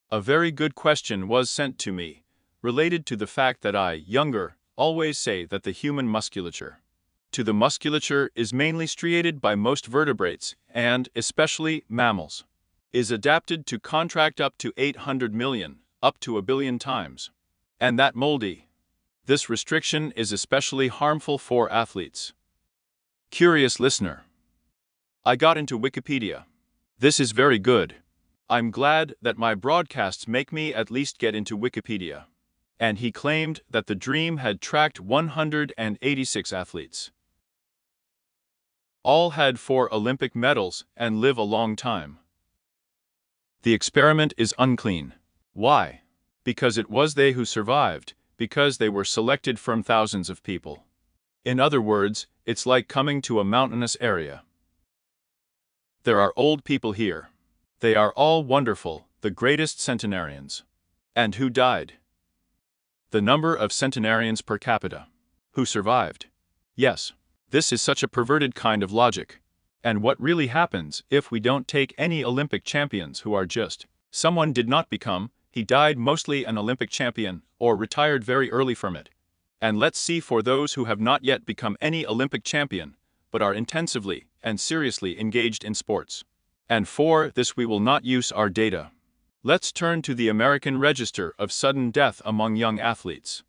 A very good question was sent to me, related to the fact that I, younger, always say that the human musculature is mainly striated by most vertebrates, and, especially, mammals, is adapted to contract up to 800 million, up to a billion times. And that moldy. This restriction is especially harmful for athletes. Curious listener. I got into Wikipedia. This is very good. I'm glad that my broadcasts make me at least get into Wikipedia. And he claimed that the dream had tracked 186 athletes. All had 4 Olympic medals and live a long time. The experiment is unclean. Why? Because it was they who survived, because they were selected from thousands of people. In other words, it's like coming to a mountainous area. There are old people here. They are all wonderful, the greatest centenarians. And who died? The number of centenarians per capita. Who survived? Yes. This is such a perverted kind of logic. And what really happens if we don't take any Olympic champions who are just someone did not become, he died mostly an Olympic champion, or retired very early from it. And let's see for those who have not yet become any Olympic champion, but are intensively and seriously engaged in sports. And for this we will not use our data. Let's turn to the American Register of Sudden Death among Young Athletes.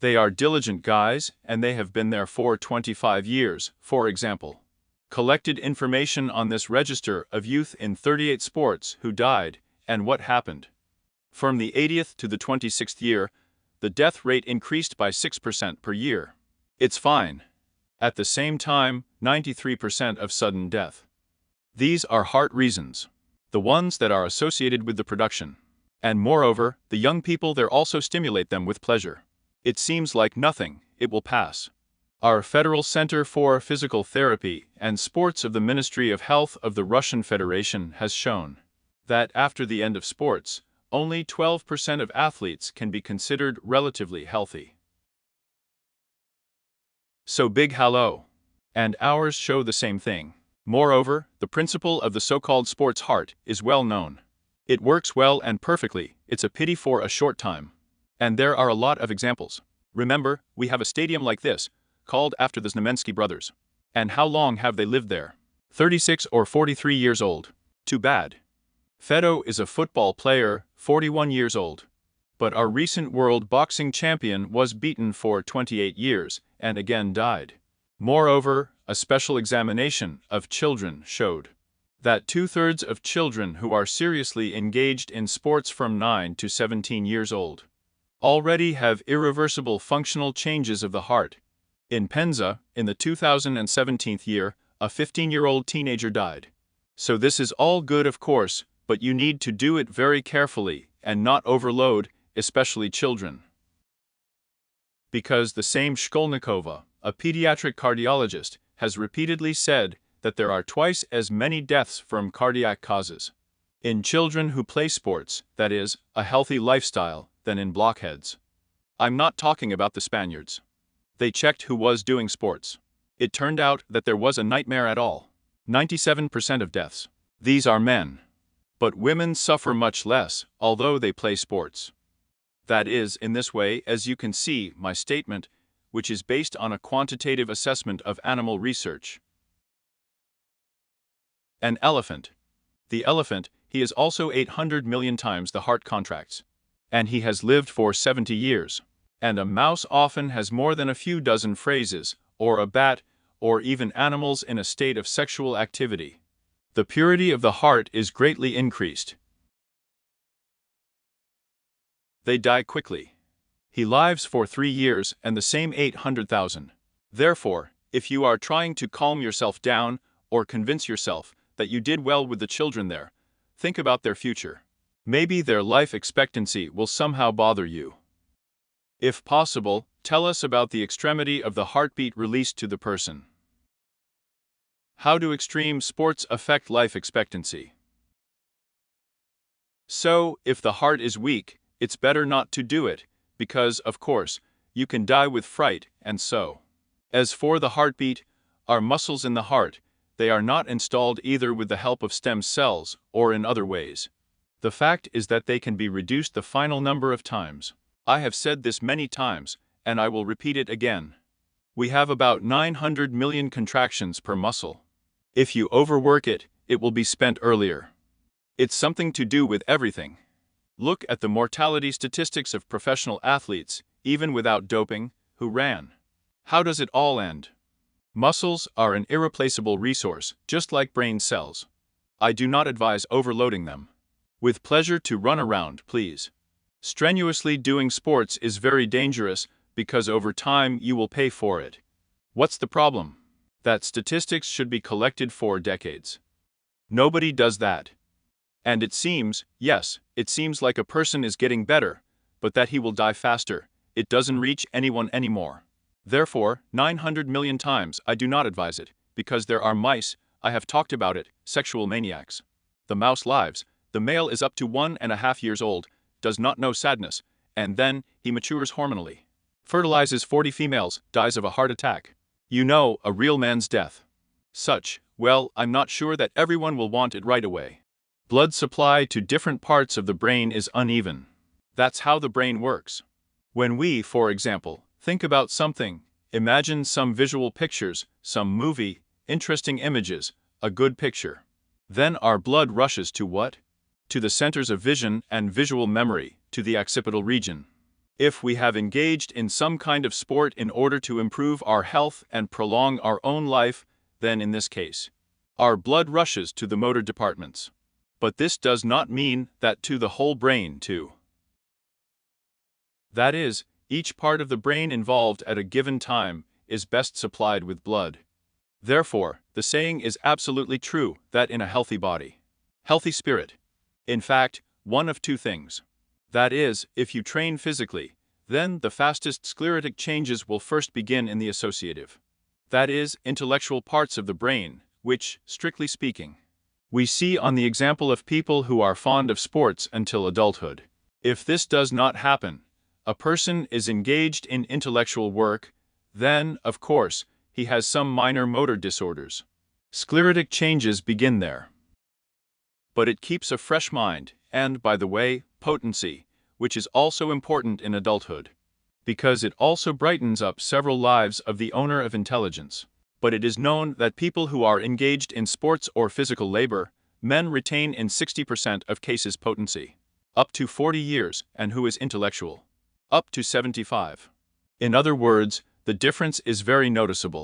They are diligent guys, and they have been there for 25 years, for example. Collected information on this register of youth in 38 sports who died, and what happened. From the 80th to the 26th year, the death rate increased by 6% per year. It's fine. At the same time, 93% of sudden death. These are heart reasons. The ones that are associated with the production. And moreover, the young people there also stimulate them with pleasure. It seems like nothing, it will pass. Our Federal Center for Physical Therapy and Sports of the Ministry of Health of the Russian Federation has shown that after the end of sports, only 12% of athletes can be considered relatively healthy. So big hello. And ours show the same thing. Moreover, the principle of the so-called sports heart is well known. It works well and perfectly, it's a pity for a short time. And there are a lot of examples. Remember, we have a stadium like this, called after the Znamensky brothers. And how long have they lived there? 36 or 43 years old. Too bad. XN.O is a football player, 41 years old. But our recent world boxing champion was beaten for 28 years, and again died. Moreover, a special examination of children showed that 2/3 of children who are seriously engaged in sports from 9 to 17 years old already have irreversible functional changes of the heart. In Penza, in the 2017 year, a 15-year-old teenager died. So this is all good of course, but you need to do it very carefully and not overload, especially children. Because the same Shkolnikova, a pediatric cardiologist, has repeatedly said that there are twice as many deaths from cardiac causes in children who play sports, that is, a healthy lifestyle, than in blockheads. I'm not talking about the Spaniards. They checked who was doing sports. It turned out that there was a nightmare at all. 97% of deaths. These are men. But women suffer much less, although they play sports. That is, in this way, as you can see, my statement, which is based on a quantitative assessment of animal research. An elephant. The elephant, he is also 800 million times the heart contracts. And he has lived for 70 years. And a mouse often has more than a few dozen phrases, or a bat, or even animals in a state of sexual activity. The purity of the heart is greatly increased. They die quickly. He lives for 3 years and the same 800,000. Therefore, if you are trying to calm yourself down, or convince yourself that you did well with the children there, think about their future. Maybe their life expectancy will somehow bother you. If possible, tell us about the extremity of the heartbeat released to the person. How do extreme sports affect life expectancy? So, if the heart is weak, it's better not to do it, because, of course, you can die with fright, and so. As for the heartbeat, our muscles in the heart, they are not installed either with the help of stem cells or in other ways. The fact is that they can be reduced the final number of times. I have said this many times, and I will repeat it again. We have about 900 million contractions per muscle. If you overwork it, it will be spent earlier. It's something to do with everything. Look at the mortality statistics of professional athletes, even without doping, who ran. How does it all end? Muscles are an irreplaceable resource, just like brain cells. I do not advise overloading them. With pleasure to run around, please. Strenuously doing sports is very dangerous because over time you will pay for it. What's the problem? That statistics should be collected for decades. Nobody does that. And it seems, yes, it seems like a person is getting better, but that he will die faster. It doesn't reach anyone anymore. Therefore, 900 million times I do not advise it, because there are mice, I have talked about it, sexual maniacs. The mouse lives, the male is up to 1.5 years old, does not know sadness, and then he matures hormonally. Fertilizes 40 females, dies of a heart attack. You know, a real man's death. Such, well, I'm not sure that everyone will want it right away. Blood supply to different parts of the brain is uneven. That's how the brain works. When we, for example, think about something, imagine some visual pictures, some movie, interesting images, a good picture. Then our blood rushes to what? To the centers of vision and visual memory, to the occipital region. If we have engaged in some kind of sport in order to improve our health and prolong our own life, then in this case, our blood rushes to the motor departments. But this does not mean that to the whole brain too. That is, each part of the brain involved at a given time is best supplied with blood. Therefore, the saying is absolutely true that in a healthy body, healthy spirit. In fact, one of two things. That is, if you train physically, then the fastest sclerotic changes will first begin in the associative. That is, intellectual parts of the brain, which, strictly speaking, we see on the example of people who are fond of sports until adulthood. If this does not happen, a person is engaged in intellectual work, then, of course, he has some minor motor disorders. Sclerotic changes begin there. But it keeps a fresh mind, and, by the way, potency, which is also important in adulthood, because it also brightens up several lives of the owner of intelligence. But it is known that people who are engaged in sports or physical labor, men retain in 60% of cases potency, up to 40 years, and who is intellectual, up to 75. In other words, the difference is very noticeable.